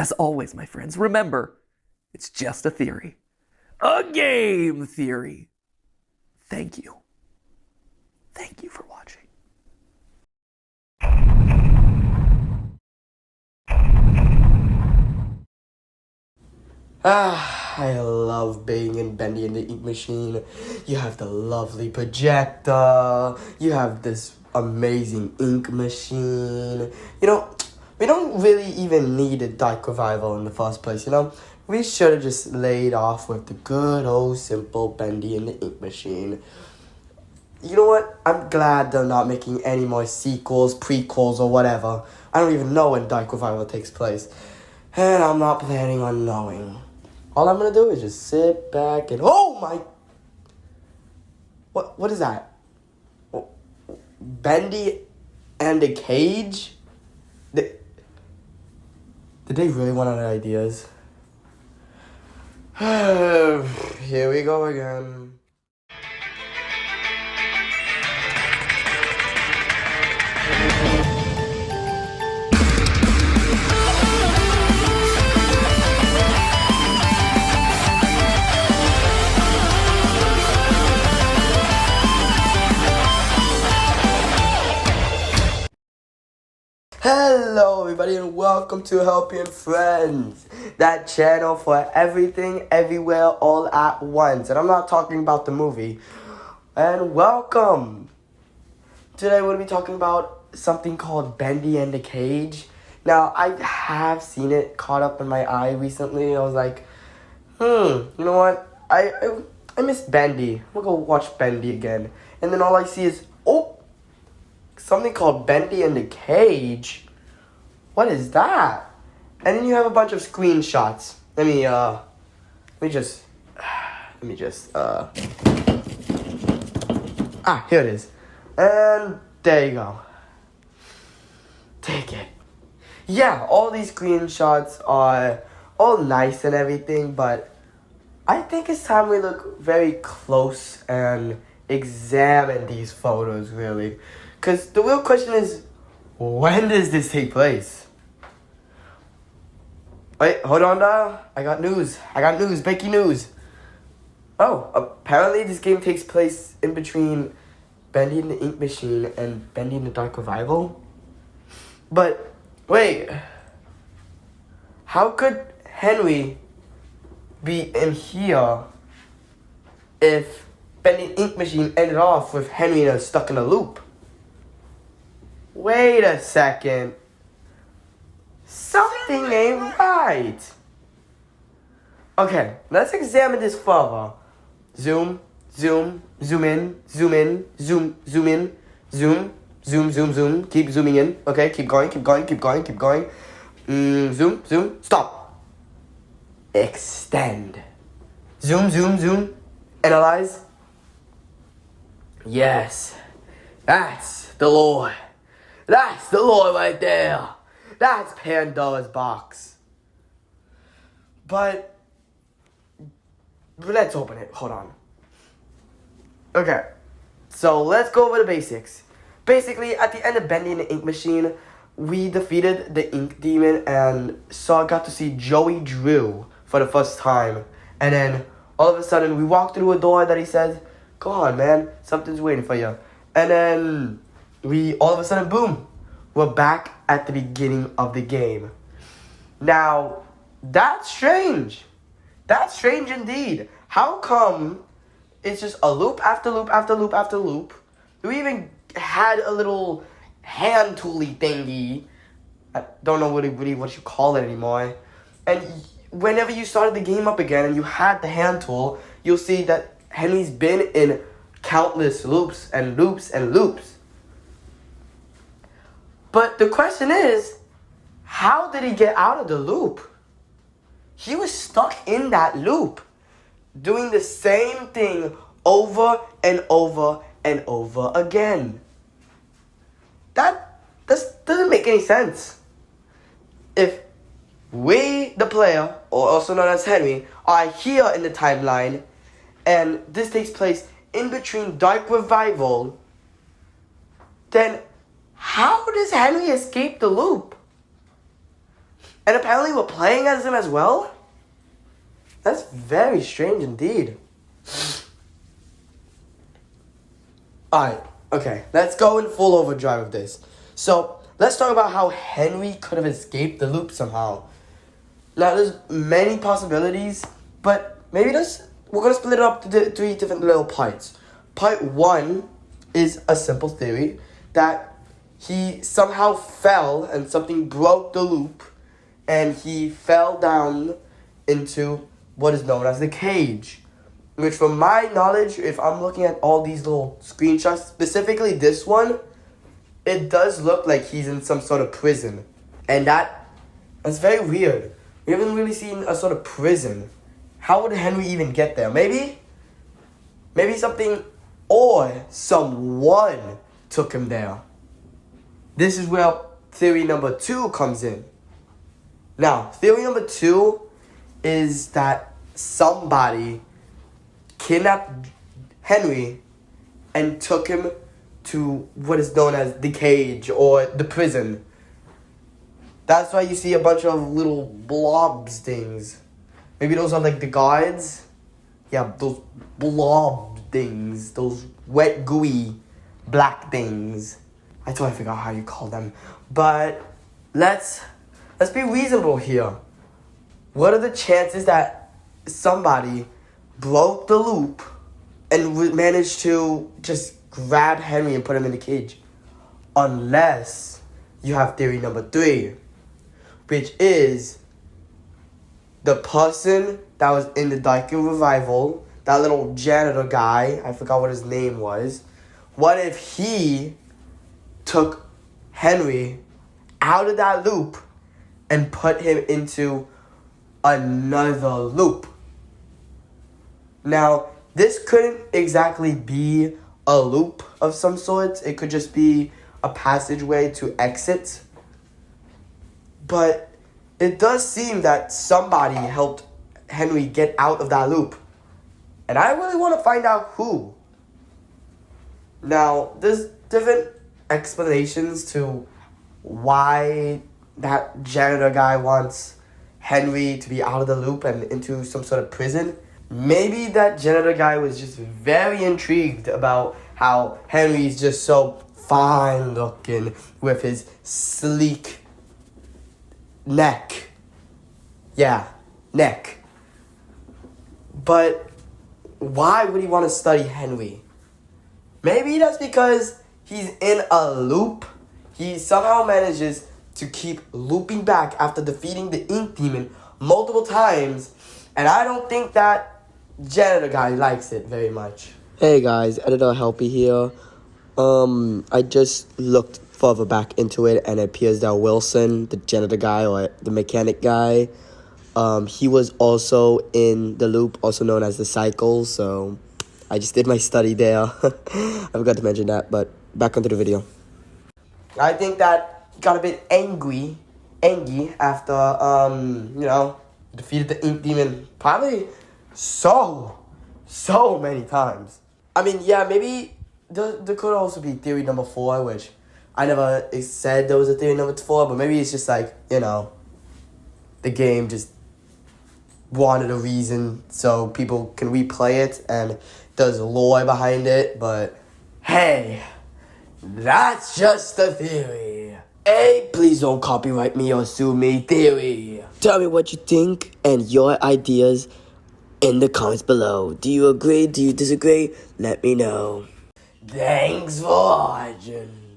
As always, my friends, remember, it's just a theory. A game theory. Thank you. Thank you for watching. I love being in Bendy and the Ink Machine. You have the lovely projector. You have this amazing ink machine. You know, we don't really even need a Dark Revival in the first place, you know? We should have just laid off with the good old simple Bendy and the Ink Machine. You know what? I'm glad they're not making any more sequels, prequels, or whatever. I don't even know when Dark Revival takes place. And I'm not planning on knowing. All I'm gonna do is just sit back and... Oh my... What is that? Bendy and a cage? Did they really want other ideas? Here we go again. Hello everybody and welcome to Helpy and Friends, that channel for everything, everywhere, all at once. And I'm not talking about the movie. And welcome! Today we're going to be talking about something called Bendy and the Cage. Now, I have seen it caught up in my eye recently. I was like, you know what? I miss Bendy. I'm going to go watch Bendy again. And then all I see is, something called Bendy and the Cage? What is that? And then you have a bunch of screenshots. Let me just, here it is. And there you go. Take it. Yeah, all these screenshots are all nice and everything, but I think it's time we look very close and examine these photos, really. Because the real question is, when does this take place? Wait, hold on now. I got news, breaking news. Oh, apparently this game takes place in between Bendy and the Ink Machine and Bendy and the Dark Revival. But, wait. How could Henry be in here if Bendy and the Ink Machine ended off with Henry stuck in a loop? Wait a second. Something ain't right. Okay, let's examine this further. Zoom in, zoom in, zoom in, zoom. Keep zooming in. Okay, keep going. Zoom, stop. Extend. Zoom. Analyze. Yes, that's the Lord. That's the Lord right there. That's Pandora's box. But let's open it. Hold on. Okay. So let's go over the basics. Basically, at the end of Bendy and the Ink Machine, we defeated the Ink Demon and got to see Joey Drew for the first time. And then all of a sudden, we walked through a door that he says, "Go on, man. Something's waiting for you." And then all of a sudden, boom, we're back at the beginning of the game. Now, that's strange. That's strange indeed. How come it's just a loop after loop after loop after loop? We even had a little hand tooly thingy. I don't know really what you call it anymore. And whenever you started the game up again and you had the hand tool, you'll see that Henry's been in countless loops and loops and loops. But the question is, how did he get out of the loop? He was stuck in that loop, doing the same thing over and over and over again. That doesn't make any sense. If we, the player, or also known as Henry, are here in the timeline, and this takes place in between Dark Revival, then how does Henry escape the loop? And apparently we're playing as him as well? That's very strange indeed. Alright, okay. Let's go in full overdrive of this. So, let's talk about how Henry could have escaped the loop somehow. Now, there's many possibilities, but maybe we're going to split it up to 3 different little parts. Part 1 is a simple theory that he somehow fell and something broke the loop and he fell down into what is known as the cage. Which, from my knowledge, if I'm looking at all these little screenshots, specifically this one, it does look like he's in some sort of prison. And that's very weird. We haven't really seen a sort of prison. How would Henry even get there? Maybe something or someone took him there. This is where theory number 2 comes in. Now, theory number 2 is that somebody kidnapped Henry and took him to what is known as the cage or the prison. That's why you see a bunch of little blobs things. Maybe those are like the guards. Yeah, those blob things. Those wet, gooey, black things. I totally forgot how you call them. But let's be reasonable here. What are the chances that somebody broke the loop and managed to just grab Henry and put him in the cage? Unless you have theory number 3, which is the person that was in the Darker Revival, that little janitor guy, I forgot what his name was. What if he took Henry out of that loop and put him into another loop? Now, this couldn't exactly be a loop of some sort. It could just be a passageway to exit. But it does seem that somebody helped Henry get out of that loop. And I really want to find out who. Now, there's different explanations to why that janitor guy wants Henry to be out of the loop and into some sort of prison. Maybe that janitor guy was just very intrigued about how Henry's just so fine looking with his sleek neck. Yeah, neck. But why would he want to study Henry? Maybe that's because he's in a loop. He somehow manages to keep looping back after defeating the ink demon multiple times. And I don't think that janitor guy likes it very much. Hey guys, editor Helpy here. I just looked further back into it and it appears that Wilson, the janitor guy or the mechanic guy, he was also in the loop, also known as the cycle, so I just did my study there. I forgot to mention that, but back onto the video. I think that he got a bit angry after, defeated the ink demon probably so many times. I mean, yeah, maybe there could also be theory number 4, which I never said there was a theory number 4, but maybe it's just like, the game just wanted a reason so people can replay it and there's lore behind it, but hey, that's just a theory. Hey, please don't copyright me or sue me, theory. Tell me what you think and your ideas in the comments below. Do you agree? Do you disagree? Let me know. Thanks for watching.